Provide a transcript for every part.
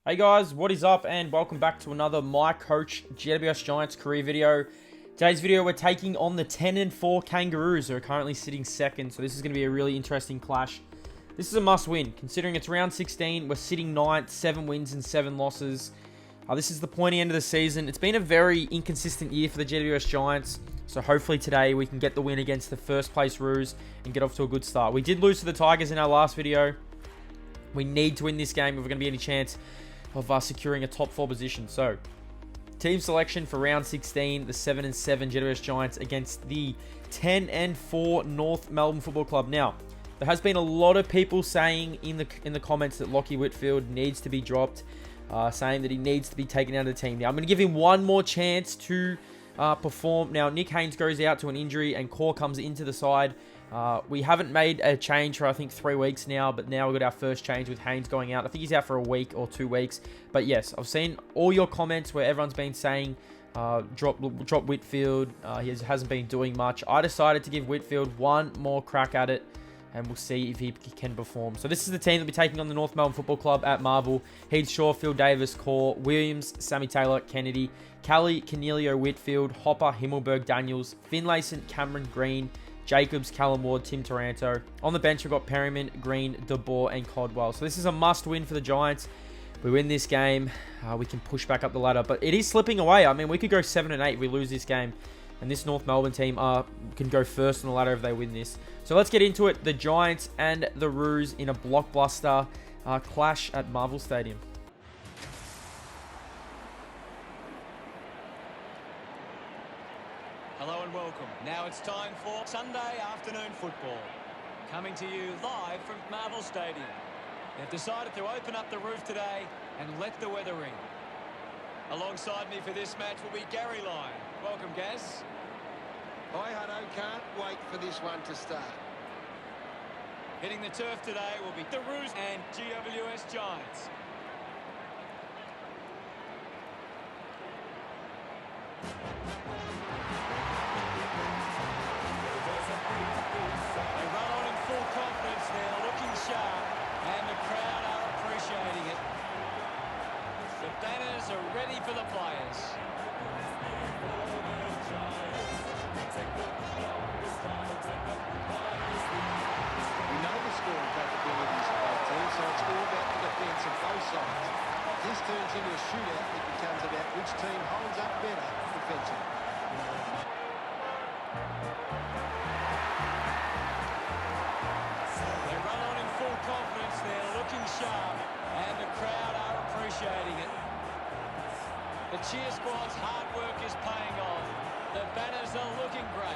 Hey guys, what is up and welcome back to another MyCoach GWS Giants career video. Today's video we're taking on the 10-4 Kangaroos who are currently sitting second, so this is going to be a really interesting clash. This is a must win, considering it's round 16, we're sitting 9th, 7 wins and 7 losses. This is the pointy end of the season. It's been a very inconsistent year for the GWS Giants, so hopefully today we can get the win against the first place Roos and get off to a good start. We did lose to the Tigers in our last video. We need to win this game if we're going to be any chance of securing a top 4 position. So, team selection for round 16, the 7-7 GWS Giants against the 10-4 North Melbourne Football Club. Now, there has been a lot of people saying in the comments that Lachie Whitfield needs to be dropped, saying that he needs to be taken out of the team. Now, I'm going to give him one more chance to perform. Now, Nick Haynes goes out to an injury and Core comes into the side. We haven't made a change for, I think, 3 weeks now, but now we've got our first change with Haynes going out. I think he's out for a week or 2 weeks. But yes, I've seen all your comments where everyone's been saying drop Whitfield. He hasn't been doing much. I decided to give Whitfield one more crack at it, and we'll see if he can perform. So this is the team that will be taking on the North Melbourne Football Club at Marvel. Heath Shaw, Phil Davis, Core, Williams, Sammy Taylor, Kennedy, Kelly, Cornelio, Whitfield, Hopper, Himmelberg, Daniels, Finlayson, Cameron, Green, Jacobs, Callum Ward, Tim Taranto. On the bench, we've got Perryman, Green, DeBoer, and Codwell. So this is a must-win for the Giants. We win this game, we can push back up the ladder. But it is slipping away. I mean, we could go 7-8 if we lose this game. And this North Melbourne team can go first on the ladder if they win this. So let's get into it. The Giants and the Roos in a blockbuster clash at Marvel Stadium. Hello and welcome. Now it's time for Sunday afternoon football. Coming to you live from Marvel Stadium. They've decided to open up the roof today and let the weather in. Alongside me for this match will be Gary Lyon. Welcome, Gaz. Hi, Hutto. Can't wait for this one to start. Hitting the turf today will be the Roos and GWS Giants. They run on in full confidence. They're looking sharp, and the crowd are appreciating it. The banners are ready for the players. We know the scoring capabilities of both teams, so it's all about the defence of both sides. If this turns into a shootout, it becomes about which team holds up better defensively. They run on in full confidence. They're looking sharp, and the crowd are appreciating it. The cheer squad's hard work is paying off. The banners are looking great.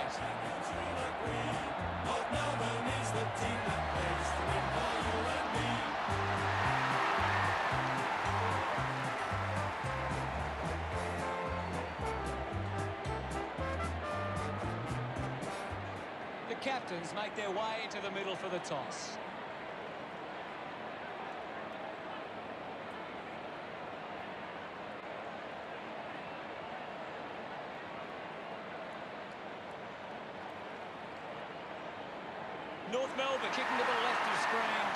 The captains make their way into the middle for the toss. North Melbourne kicking to the left of screen.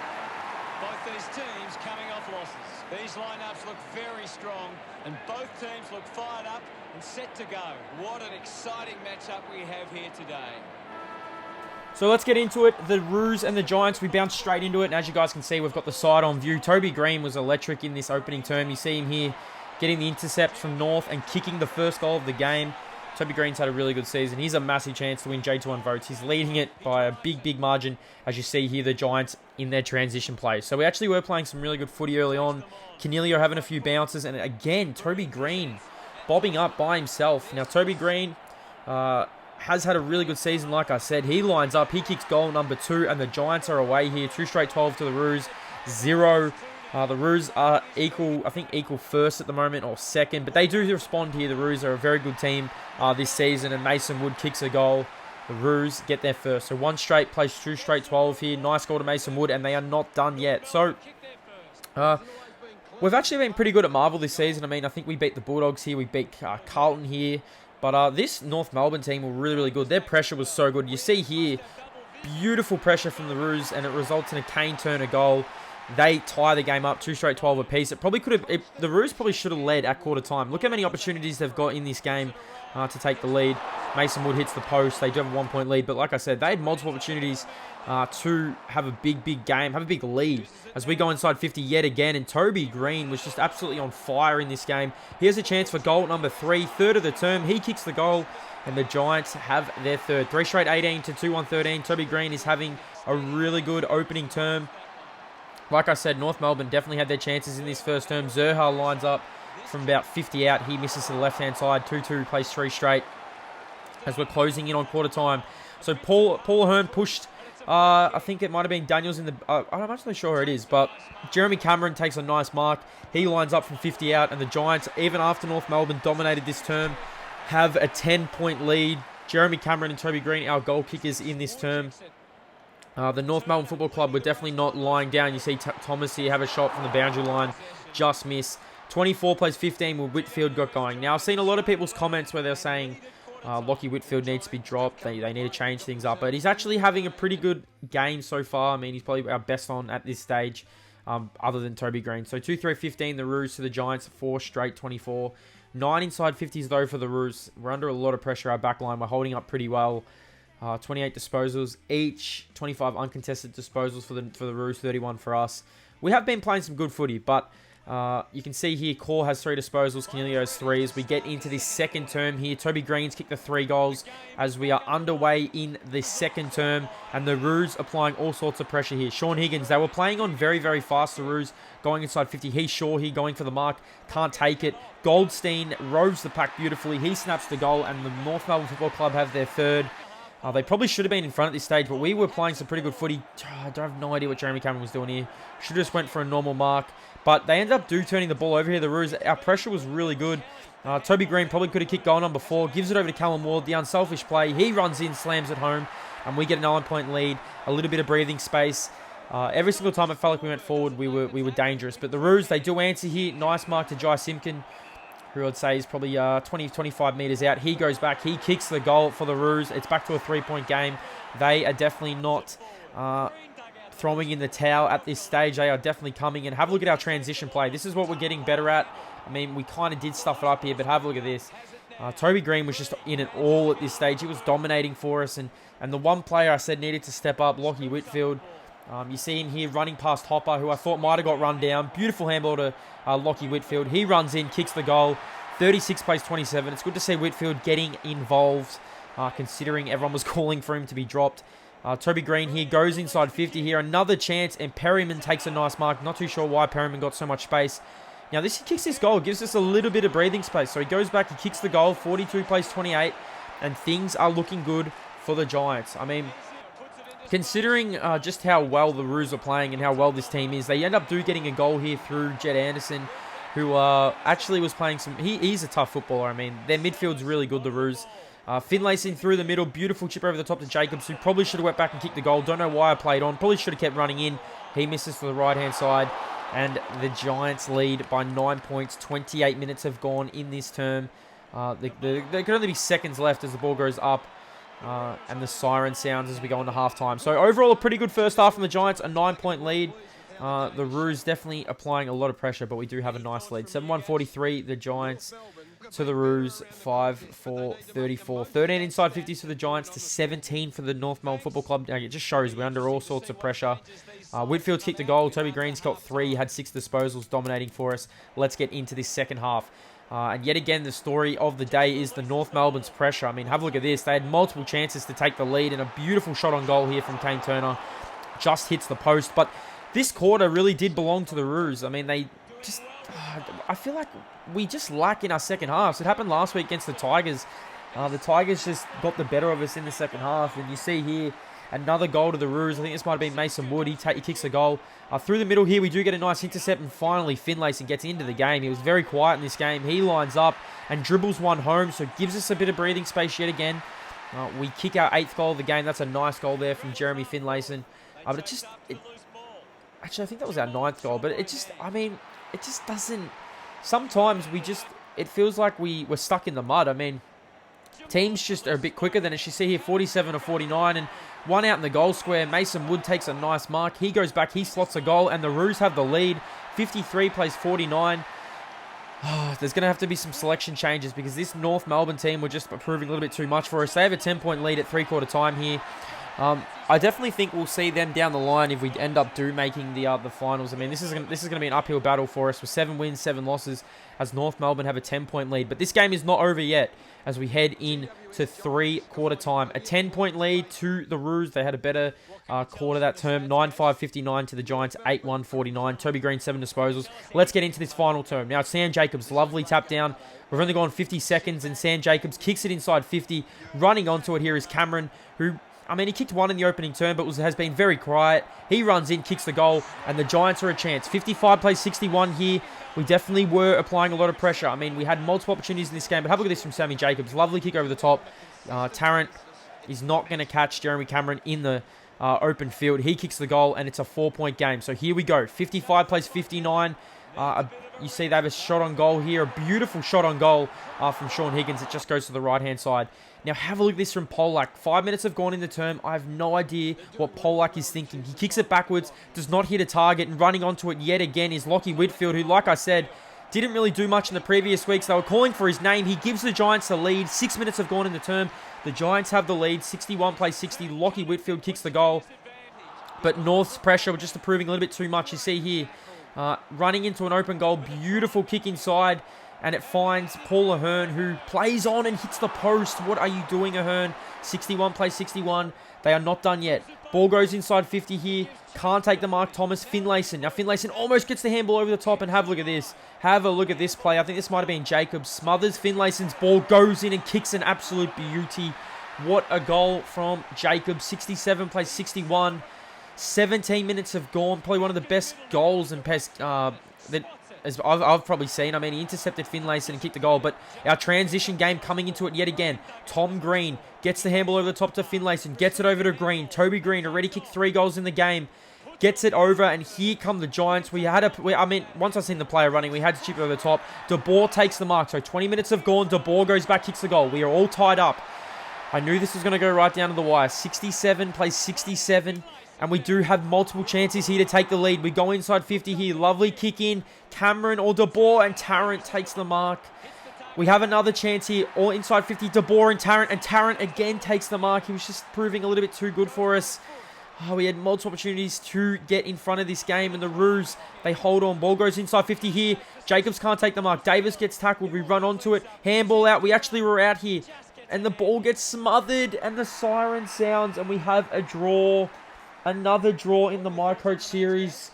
Both these teams coming off losses. These lineups look very strong, and both teams look fired up and set to go. What an exciting matchup we have here today. So let's get into it. The Roos and the Giants, we bounced straight into it. And as you guys can see, we've got the side on view. Toby Green was electric in this opening term. You see him here getting the intercept from North and kicking the first goal of the game. Toby Green's had a really good season. He's a massive chance to win J21 votes. He's leading it by a big margin. As you see here, the Giants in their transition play. So we actually were playing some really good footy early on. Cornelio having a few bounces. And again, Toby Green bobbing up by himself. Now, Toby Green has had a really good season, like I said. He lines up. He kicks goal number 2. And the Giants are away here. 2 straight 12 to the Roos. 0. The Roos are equal first at the moment, or second, but they do respond here. The Roos are a very good team this season, and Mason Wood kicks a goal. The Roos get there first. So 1 straight, plays 2 straight 12 here. Nice goal to Mason Wood, and they are not done yet. So we've actually been pretty good at Marvel this season. I mean, I think we beat the Bulldogs here. We beat Carlton here. But this North Melbourne team were really good. Their pressure was so good. You see here, beautiful pressure from the Roos, and it results in a Kane Turner goal. They tie the game up, 2 straight 12 apiece. It probably could have, the Roos probably should have led at quarter time. Look how many opportunities they've got in this game to take the lead. Mason Wood hits the post. They do have a 1-point lead, but like I said, they had multiple opportunities to have a big game, have a big lead as we go inside 50 yet again. And Toby Green was just absolutely on fire in this game. Here's a chance for goal number 3, third of the term. He kicks the goal, and the Giants have their third. 3 straight 18 to 2-1-13. Toby Green is having a really good opening term. Like I said, North Melbourne definitely had their chances in this first term. Zerha lines up from about 50 out. He misses to the left-hand side. 2-2 plays 3 straight as we're closing in on quarter time. So Paul Ahern pushed, I think it might have been Daniels in the, I'm not really sure who it is, but Jeremy Cameron takes a nice mark. He lines up from 50 out, and the Giants, even after North Melbourne dominated this term, have a 10-point lead. Jeremy Cameron and Toby Green, our goal kickers in this term. The North Melbourne Football Club were definitely not lying down. You see Thomas here have a shot from the boundary line, just miss. 24 plays 15 where Whitfield got going. Now, I've seen a lot of people's comments where they're saying Lockie Whitfield needs to be dropped. They need to change things up. But he's actually having a pretty good game so far. I mean, he's probably our best on at this stage, other than Toby Green. So 2-3-15, the Roos to the Giants, 4 straight 24. 9 inside 50s, though, for the Roos. We're under a lot of pressure, our back line. We're holding up pretty well. 28 disposals each, 25 uncontested disposals for the Roos, 31 for us. We have been playing some good footy, but you can see here, Core has 3 disposals, Canelio has 3. As we get into this second term here, Toby Green's kicked the 3 goals as we are underway in the second term, and the Roos applying all sorts of pressure here. Sean Higgins, they were playing on very, very fast, the Roos, going inside 50. He's Shaw here, going for the mark, can't take it. Goldstein roves the pack beautifully. He snaps the goal, and the North Melbourne Football Club have their third. They probably should have been in front at this stage, but we were playing some pretty good footy. I don't have no idea what Jeremy Cameron was doing here. Should have just went for a normal mark. But they ended up turning the ball over here. The Roos, our pressure was really good. Toby Green probably could have kicked goal number 4. Gives it over to Callum Ward. The unselfish play. He runs in, slams it home. And we get a 9-point lead. A little bit of breathing space. Every single time it felt like we went forward, we were dangerous. But the Roos, they do answer here. Nice mark to Jai Simpkin, who I'd say is probably 20-25 metres out. He goes back. He kicks the goal for the Roos. It's back to a 3-point game. They are definitely not throwing in the towel at this stage. They are definitely coming. And have a look at our transition play. This is what we're getting better at. I mean, we kind of did stuff it up here, but have a look at this. Toby Green was just in it all at this stage. He was dominating for us. And the one player I said needed to step up, Lockie Whitfield. You see him here running past Hopper, who I thought might have got run down. Beautiful handball to Lockie Whitfield. He runs in, kicks the goal. 36 plays 27. It's good to see Whitfield getting involved, considering everyone was calling for him to be dropped. Toby Green here goes inside 50 here. Another chance, and Perryman takes a nice mark. Not too sure why Perryman got so much space. Now, he kicks this goal. Gives us a little bit of breathing space. So he goes back, he kicks the goal. 42 plays 28. And things are looking good for the Giants. I mean, considering just how well the Roos are playing and how well this team is, they end up getting a goal here through Jed Anderson, who actually was playing some... He's a tough footballer. I mean, their midfield's really good, the Roos. Finlayson through the middle. Beautiful chip over the top to Jacobs, who probably should have went back and kicked the goal. Don't know why I played on. Probably should have kept running in. He misses to the right-hand side. And the Giants lead by 9 points. 28 minutes have gone in this term. There could only be seconds left as the ball goes up. And the siren sounds as we go into halftime. So overall, a pretty good first half from the Giants. A 9-point lead. The Roos definitely applying a lot of pressure, but we do have a nice lead. 7-1-43, the Giants to the Roos. 5-4-34. 13 inside 50s for the Giants to 17 for the North Melbourne Football Club. Now, it just shows we're under all sorts of pressure. Whitfield kicked a goal. Toby Green's got 3. Had 6 disposals, dominating for us. Let's get into this second half. And yet again, the story of the day is the North Melbourne's pressure. I mean, have a look at this. They had multiple chances to take the lead, and a beautiful shot on goal here from Kane Turner. Just hits the post. But this quarter really did belong to the Roos. I mean, they just... I feel like we just lack in our second halves. It happened last week against the Tigers. The Tigers just got the better of us in the second half. And you see here, another goal to the Roos. I think this might have been Mason Wood. He kicks the goal. Through the middle here, we do get a nice intercept. And finally, Finlayson gets into the game. He was very quiet in this game. He lines up and dribbles one home. So gives us a bit of breathing space yet again. We kick our 8th goal of the game. That's a nice goal there from Jeremy Finlayson. But actually, I think that was our 9th goal. But it just doesn't... Sometimes it feels like we're stuck in the mud. I mean, Teams just are a bit quicker than, as you see here, 47 to 49, and one out in the goal square. Mason Wood takes a nice mark. He goes back, he slots a goal, and the Roos have the lead. 53 plays 49. There's going to have to be some selection changes because this North Melbourne team were just proving a little bit too much for us. They have a 10-point lead at three-quarter time here. I definitely think we'll see them down the line if we end up making the finals. I mean, this is going to be an uphill battle for us with 7 wins, 7 losses, as North Melbourne have a 10-point lead. But this game is not over yet as we head into three-quarter time. A 10-point lead to the Roos. They had a better quarter that term. 9-5-59 to the Giants, 8-1-49. Toby Green, 7 disposals. Let's get into this final term. Now, Sam Jacobs, lovely tap down. We've only gone 50 seconds, and Sam Jacobs kicks it inside 50. Running onto it here is Cameron, who... I mean, he kicked one in the opening term, but has been very quiet. He runs in, kicks the goal, and the Giants are a chance. 55 plays 61 here. We definitely were applying a lot of pressure. I mean, we had multiple opportunities in this game, but have a look at this from Sammy Jacobs. Lovely kick over the top. Tarrant is not going to catch Jeremy Cameron in the open field. He kicks the goal, and it's a 4-point game. So here we go. 55 plays 59. You see they have a shot on goal here. A beautiful shot on goal from Sean Higgins. It just goes to the right-hand side. Now, have a look at this from Polak. 5 minutes have gone in the term. I have no idea what Polak is thinking. He kicks it backwards, does not hit a target, and running onto it yet again is Lockie Whitfield, who, like I said, didn't really do much in the previous weeks. They were calling for his name. He gives the Giants the lead. 6 minutes have gone in the term. The Giants have the lead. 61 plays 60. Lockie Whitfield kicks the goal. But North's pressure was just approving a little bit too much. You see here, running into an open goal. Beautiful kick inside. And it finds Paul Ahern, who plays on and hits the post. What are you doing, Ahern? 61 plays 61. They are not done yet. Ball goes inside 50 here. Can't take the mark. Thomas. Finlayson. Now, Finlayson almost gets the handball over the top. And have a look at this. Have a look at this play. I think this might have been Jacobs. Smothers Finlayson's ball. Goes in and kicks an absolute beauty. What a goal from Jacobs. 67 plays 61. 17 minutes have gone. Probably one of the best goals and best... that as I've probably seen. I mean, he intercepted Finlayson and kicked the goal, but our transition game coming into it yet again. Tom Green gets the handball over the top to Finlayson, gets it over to Green. Toby Green already kicked 3 goals in the game, gets it over, and here come the Giants. I mean, once I seen the player running, we had to chip it over the top. De Boer takes the mark, so 20 minutes have gone. De Boer goes back, kicks the goal. We are all tied up. I knew this was going to go right down to the wire. 67 plays 67. And we do have multiple chances here to take the lead. We go inside 50 here. Lovely kick in. Cameron or De Boer, and Tarrant takes the mark. We have another chance here. All inside 50. De Boer and Tarrant again takes the mark. He was just proving a little bit too good for us. We had multiple opportunities to get in front of this game. And the Roos, they hold on. Ball goes inside 50 here. Jacobs can't take the mark. Davis gets tackled. We run onto it. Handball out. We actually were out here. And the ball gets smothered. And the siren sounds. And we have a draw. Another draw in the MyCoach series.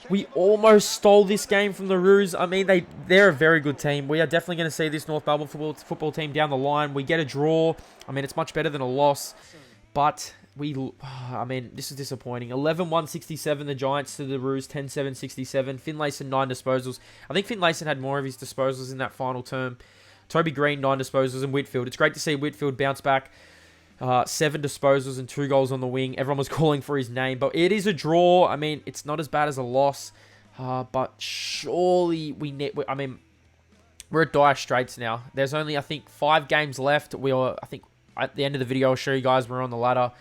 We almost stole this game from the Roos. I mean, they're a very good team. We are definitely going to see this North Melbourne football team down the line. We get a draw. I mean, it's much better than a loss. But I mean, this is disappointing. 11-1-67, the Giants to the Roos. 10-7-67. Finlayson, 9 disposals. I think Finlayson had more of his disposals in that final term. Toby Green, 9 disposals. And Whitfield. It's great to see Whitfield bounce back. 7 disposals and 2 goals on the wing. Everyone was calling for his name, but it is a draw. I mean, it's not as bad as a loss, but surely I mean, we're at dire straits now. There's only, I think, 5 games left. I think at the end of the video, I'll show you guys we're on the ladder,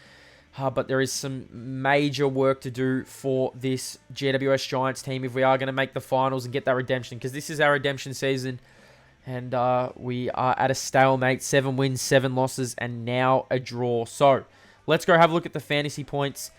but there is some major work to do for this GWS Giants team if we are going to make the finals and get that redemption, because this is our redemption season. And we are at a stalemate. 7 wins, 7 losses, and now a draw. So, let's go have a look at the fantasy points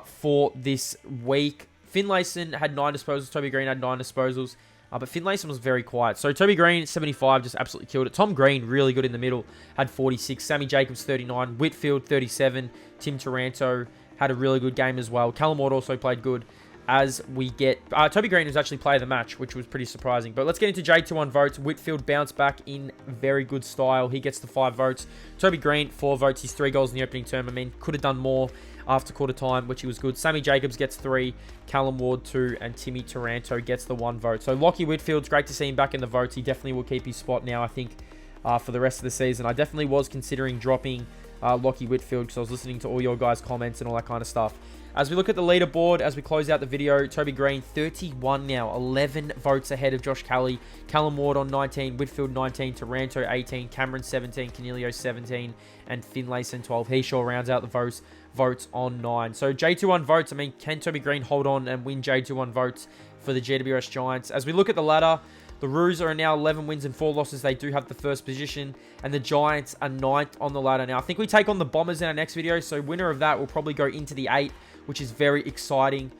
for this week. Finlayson had 9 disposals. Toby Green had 9 disposals. But Finlayson was very quiet. So, Toby Green, 75, just absolutely killed it. Tom Green, really good in the middle, had 46. Sammy Jacobs, 39. Whitfield, 37. Tim Taranto had a really good game as well. Callum Ward also played good. As we get... Toby Green was actually player of the match, which was pretty surprising. But let's get into J2 on votes. Whitfield bounced back in very good style. He gets the 5 votes. Toby Green, 4 votes. He's 3 goals in the opening term. I mean, could have done more after quarter time, which he was good. Sammy Jacobs gets 3. Callum Ward, 2. And Timmy Taranto gets the 1 vote. So Lockie Whitfield's great to see him back in the votes. He definitely will keep his spot now, I think, for the rest of the season. I definitely was considering dropping Lockie Whitfield, because I was listening to all your guys' comments and all that kind of stuff. As we look at the leaderboard, as we close out the video, Toby Green, 31 now, 11 votes ahead of Josh Kelly. Callum Ward on 19, Whitfield 19, Taranto 18, Cameron 17, Canelio 17, and Finlayson 12. He sure rounds out the votes on 9. So J21 votes, I mean, can Toby Green hold on and win J21 votes for the GWS Giants? As we look at the ladder, the Roos are now 11 wins and 4 losses. They do have the first position. And the Giants are 9th on the ladder. Now, I think we take on the Bombers in our next video. So winner of that will probably go into the 8, which is very exciting.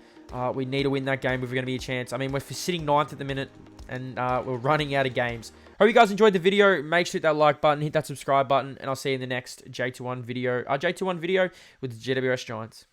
We need to win that game if we're going to be a chance. I mean, we're sitting 9th at the minute. And we're running out of games. Hope you guys enjoyed the video. Make sure to hit that like button, hit that subscribe button. And I'll see you in the next J21 video with the GWS Giants.